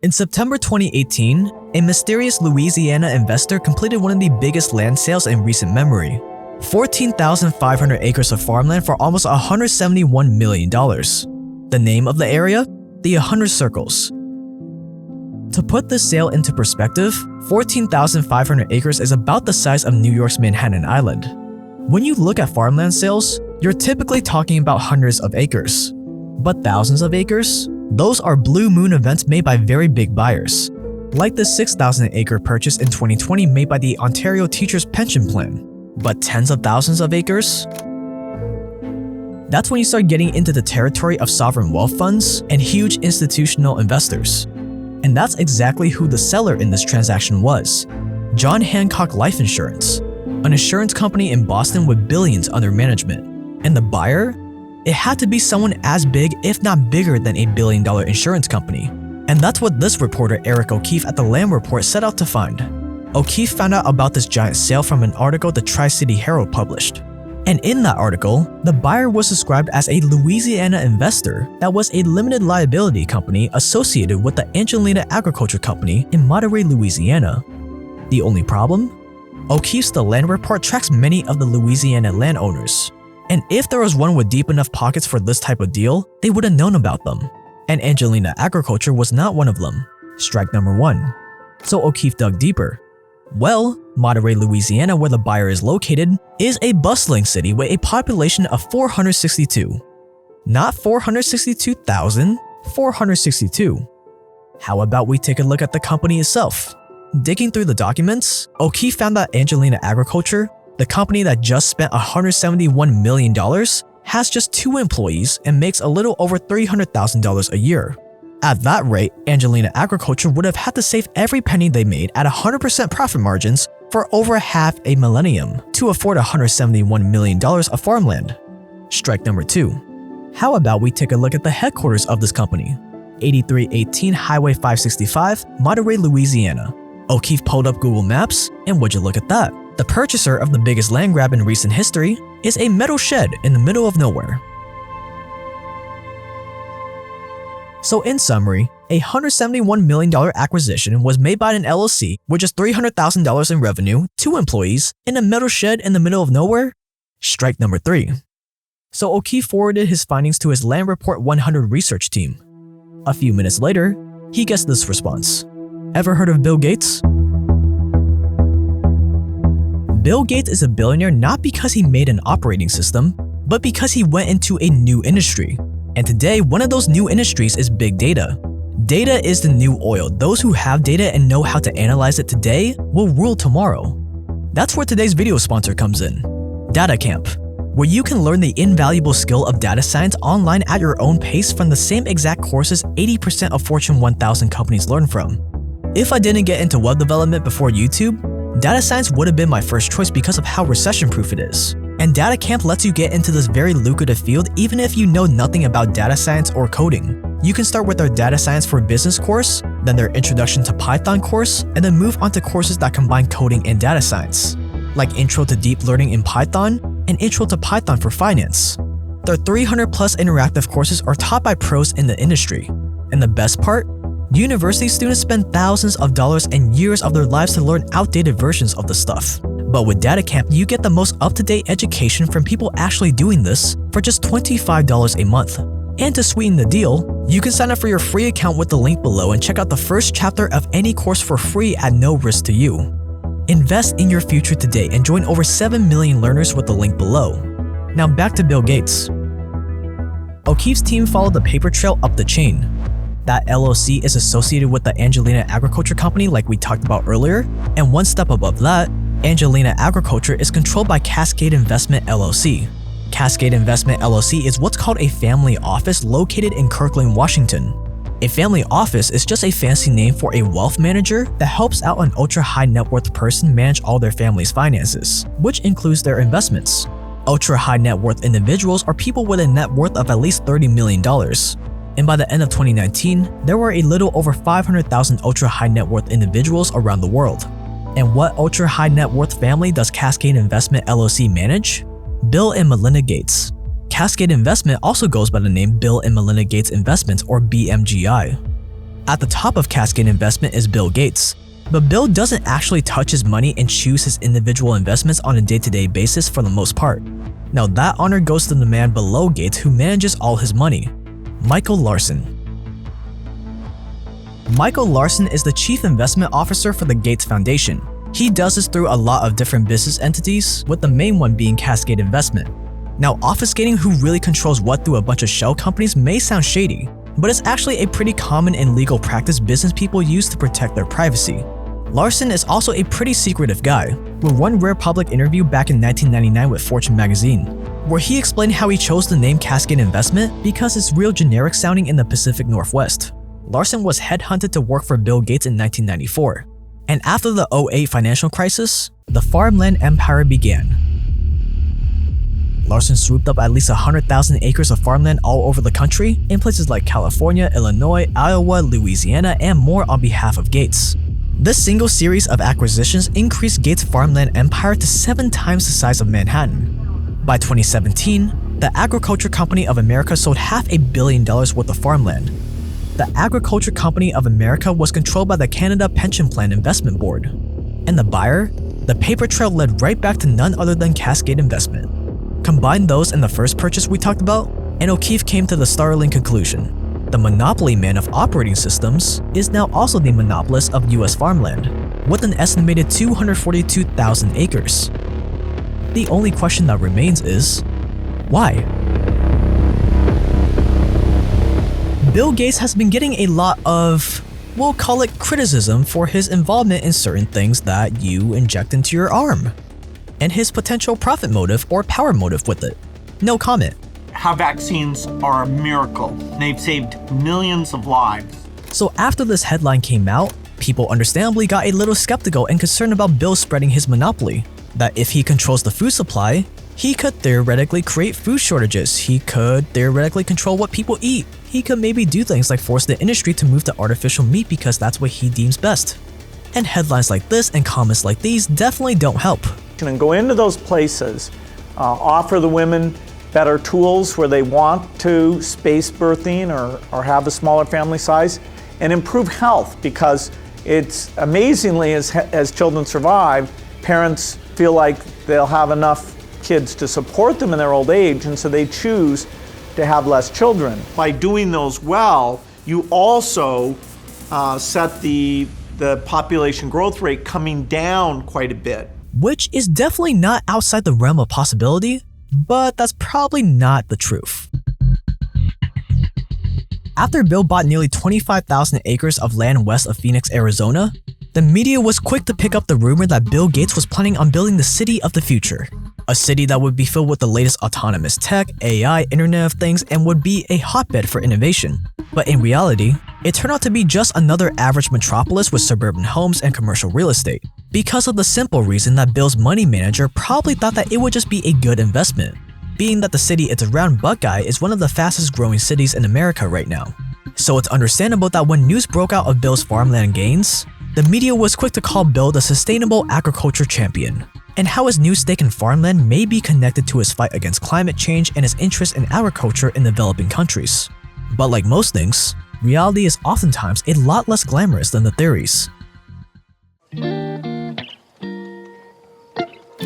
In September 2018, a mysterious Louisiana investor completed one of the biggest land sales in recent memory. 14,500 acres of farmland for almost $171 million. The name of the area? The 100 Circles. To put this sale into perspective, 14,500 acres is about the size of New York's Manhattan Island. When you look at farmland sales, you're typically talking about hundreds of acres. But thousands of acres? Those are blue moon events made by very big buyers, like the 6,000-acre purchase in 2020 made by the Ontario Teachers' Pension Plan. But tens of thousands of acres? That's when you start getting into the territory of sovereign wealth funds and huge institutional investors. And that's exactly who the seller in this transaction was. John Hancock Life Insurance, an insurance company in Boston with billions under management. And the buyer? It had to be someone as big, if not bigger, than a billion-dollar insurance company. And that's what this reporter Eric O'Keefe at the Land Report set out to find. O'Keefe found out about this giant sale from an article the Tri-City Herald published. And in that article, the buyer was described as a Louisiana investor that was a limited liability company associated with the Angelina Agriculture Co in Monterey, Louisiana. The only problem? O'Keefe's The Land Report tracks many of the Louisiana landowners. And if there was one with deep enough pockets for this type of deal, they would have known about them. And Angelina Agriculture was not one of them. Strike number one. So O'Keefe dug deeper. Well, Monterey, Louisiana, where the buyer is located, is a bustling city with a population of 462. Not 462,000, 462. How about we take a look at the company itself? Digging through the documents, O'Keefe found that Angelina Agriculture, the company that just spent $171 million, has just 2 employees and makes a little over $300,000 a year. At that rate, Angelina Agriculture would have had to save every penny they made at 100% profit margins for over half a millennium to afford $171 million of farmland. Strike number 2. How about we take a look at the headquarters of this company? 8318 Highway 565, Monterey, Louisiana. O'Keefe pulled up Google Maps, and would you look at that? The purchaser of the biggest land grab in recent history is a metal shed in the middle of nowhere. So in summary, a $171 million acquisition was made by an L.L.C. with just $300,000 in revenue, 2 employees, in a metal shed in the middle of nowhere? Strike number 3. So O'Keefe forwarded his findings to his Land Report 100 research team. A few minutes later, he gets this response. Ever heard of Bill Gates? Bill Gates is a billionaire not because he made an operating system, but because he went into a new industry. And today, one of those new industries is big data. Data is the new oil. Those who have data and know how to analyze it today will rule tomorrow. That's where today's video sponsor comes in, Data Camp, where you can learn the invaluable skill of data science online at your own pace from the same exact courses 80% of Fortune 1000 companies learn from. If I didn't get into web development before YouTube, data science would have been my first choice because of how recession-proof it is. And Data Camp lets you get into this very lucrative field even if you know nothing about data science or coding. You can start with their Data Science for Business course, then their Introduction to Python course, and then move on to courses that combine coding and data science, like Intro to Deep Learning in Python and Intro to Python for Finance. Their 300+ interactive courses are taught by pros in the industry. And the best part? University students spend thousands of dollars and years of their lives to learn outdated versions of the stuff. But with Data Camp, you get the most up-to-date education from people actually doing this for just $25 a month. And to sweeten the deal, you can sign up for your free account with the link below and check out the first chapter of any course for free at no risk to you. Invest in your future today and join over 7 million learners with the link below. Now back to Bill Gates. O'Keefe's team followed the paper trail up the chain. That L.L.C. is associated with the Angelina Agriculture Company like we talked about earlier, and one step above that, Angelina Agriculture is controlled by Cascade Investment LLC. Cascade Investment LLC is what's called a family office located in Kirkland, Washington. A family office is just a fancy name for a wealth manager that helps out an ultra-high net worth person manage all their family's finances, which includes their investments. Ultra-high net worth individuals are people with a net worth of at least $30 million. And by the end of 2019, there were a little over 500,000 ultra-high net worth individuals around the world. And what ultra-high net worth family does Cascade Investment LLC manage? Bill and Melinda Gates. Cascade Investment also goes by the name Bill and Melinda Gates Investments, or BMGI. At the top of Cascade Investment is Bill Gates, but Bill doesn't actually touch his money and choose his individual investments on a day-to-day basis for the most part. Now that honor goes to the man below Gates who manages all his money, Michael LARSON. Michael LARSON is the Chief Investment Officer for the Gates Foundation. He does this through a lot of different business entities, with the main one being Cascade Investment. Now, obfuscating who really controls what through a bunch of shell companies may sound shady, but it's actually a pretty common and legal practice business people use to protect their privacy. LARSON is also a pretty secretive guy, with one rare public interview back in 1999 with Fortune magazine, where he explained how he chose the name Cascade Investment because it's real generic sounding in the Pacific Northwest. LARSON was headhunted to work for Bill Gates in 1994, and after the 2008 financial crisis, the farmland empire began. LARSON swooped up at least 100,000 acres of farmland all over the country in places like California, Illinois, Iowa, Louisiana, and more on behalf of Gates. This single series of acquisitions increased Gates' farmland empire to 7 times the size of Manhattan. By 2017, the Agriculture Company of America sold $500 million worth of farmland. The Agriculture Company of America was controlled by the Canada Pension Plan Investment Board. And the buyer? The paper trail led right back to none other than Cascade Investment. Combine those and the first purchase we talked about, and O'Keefe came to the startling conclusion. The monopoly man of operating systems is now also the monopolist of US farmland, with an estimated 242,000 acres. The only question that remains is, why? Bill Gates has been getting a lot of, we'll call it criticism for his involvement in certain things that you inject into your arm, and his potential profit motive or power motive with it. No comment. How vaccines are a miracle. They've saved millions of lives. So after this headline came out, people understandably got a little skeptical and concerned about Bill spreading his monopoly, that if he controls the food supply, he could theoretically create food shortages, he could theoretically control what people eat, he could maybe do things like force the industry to move to artificial meat because that's what he deems best. And headlines like this and comments like these definitely don't help. And go into those places, offer the women better tools where they want to space birthing or have a smaller family size, and improve health, because it's amazingly, as children survive, parents feel like they'll have enough kids to support them in their old age, and so they choose to have less children. By doing those well, you also set the population growth rate coming down quite a bit. Which is definitely not outside the realm of possibility, but that's probably not the truth. After Bill bought nearly 25,000 acres of land west of Phoenix, Arizona, the media was quick to pick up the rumor that Bill Gates was planning on building the city of the future. A city that would be filled with the latest autonomous tech, AI, Internet of Things, and would be a hotbed for innovation. But in reality, it turned out to be just another average metropolis with suburban homes and commercial real estate, because of the simple reason that Bill's money manager probably thought that it would just be a good investment, being that the city it's around Buckeye is one of the fastest growing cities in America right now. So it's understandable that when news broke out of Bill's farmland gains, the media was quick to call Bill the sustainable agriculture champion, and how his new stake in farmland may be connected to his fight against climate change and his interest in agriculture in developing countries. But like most things, reality is oftentimes a lot less glamorous than the theories.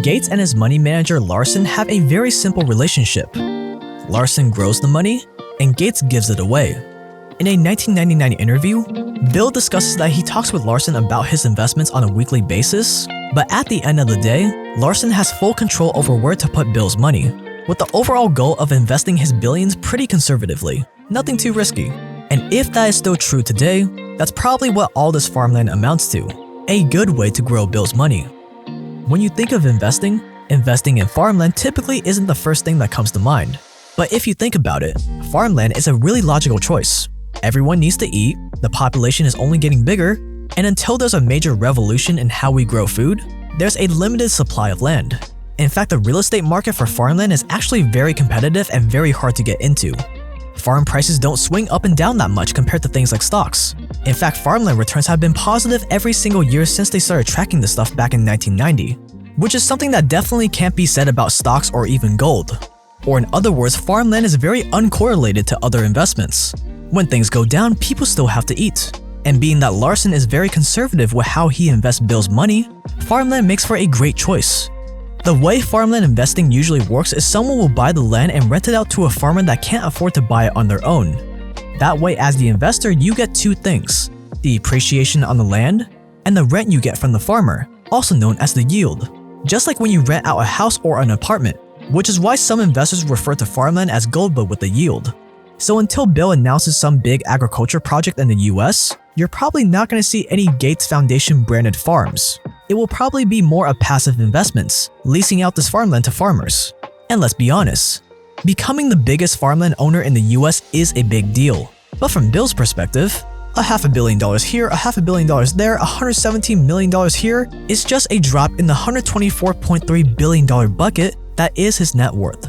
Gates and his money manager LARSON have a very simple relationship. LARSON grows the money, and Gates gives it away. In a 1999 interview, Bill discusses that he talks with LARSON about his investments on a weekly basis, but at the end of the day, LARSON has full control over where to put Bill's money, with the overall goal of investing his billions pretty conservatively, nothing too risky. And if that is still true today, that's probably what all this farmland amounts to, a good way to grow Bill's money. When you think of investing in farmland typically isn't the first thing that comes to mind. But if you think about it, farmland is a really logical choice. Everyone needs to eat, the population is only getting bigger, and until there's a major revolution in how we grow food, there's a limited supply of land. In fact, the real estate market for farmland is actually very competitive and very hard to get into. Farm prices don't swing up and down that much compared to things like stocks. In fact, farmland returns have been positive every single year since they started tracking this stuff back in 1990, which is something that definitely can't be said about stocks or even gold. Or in other words, farmland is very uncorrelated to other investments. When things go down, people still have to eat. And being that Larson is very conservative with how he invests Bill's money, farmland makes for a great choice. The way farmland investing usually works is someone will buy the land and rent it out to a farmer that can't afford to buy it on their own. That way, as the investor, you get two things: the appreciation on the land and the rent you get from the farmer, also known as the yield. Just like when you rent out a house or an apartment, which is why some investors refer to farmland as gold but with the yield. So until Bill announces some big agriculture project in the US, you're probably not going to see any Gates Foundation branded farms. It will probably be more of passive investments, leasing out this farmland to farmers. And let's be honest, becoming the biggest farmland owner in the US is a big deal. But from Bill's perspective, $500 million here, $500 million there, $117 million here is just a drop in the $124.3 billion bucket that is his net worth.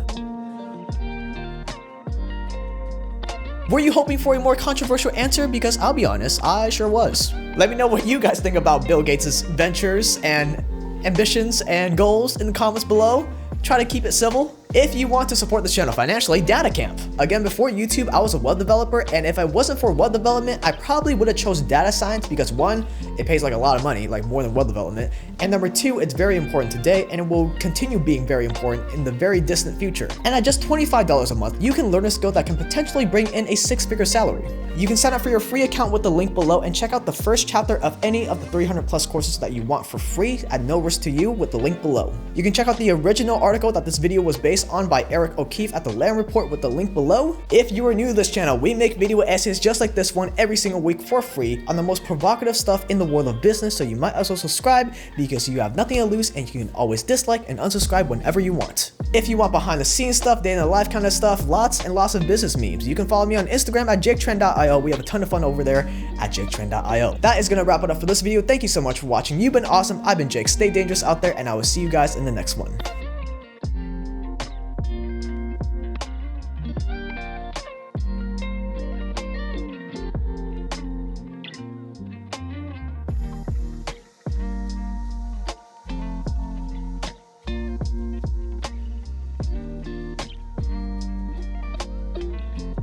Were you hoping for a more controversial answer? Because I'll be honest, I sure was. Let me know what you guys think about Bill Gates' ventures and ambitions and goals in the comments below. Try to keep it civil. If you want to support this channel financially, Data Camp. Again, before YouTube, I was a web developer, and if I wasn't for web development, I probably would have chose data science because one, it pays like a lot of money, like more than web development, and number two, it's very important today, and it will continue being very important in the very distant future. And at just $25 a month, you can learn a skill that can potentially bring in a six-figure salary. You can sign up for your free account with the link below and check out the first chapter of any of the 300 plus courses that you want for free at no risk to you with the link below. You can check out the original article that this video was based on by Eric O'Keefe at the Land Report with the link below. If you are new to this channel, we make video essays just like this one every single week for free on the most provocative stuff in the world of business, so you might as well subscribe because you have nothing to lose and you can always dislike and unsubscribe whenever you want. If you want behind the scenes stuff, day in the life kind of stuff, lots and lots of business memes, you can follow me on Instagram at jaketrend.io. We have a ton of fun over there at jaketrend.io. That is going to wrap it up for this video. Thank you so much for watching. You've been awesome. I've been Jake. Stay dangerous out there, and I will see you guys in the next one.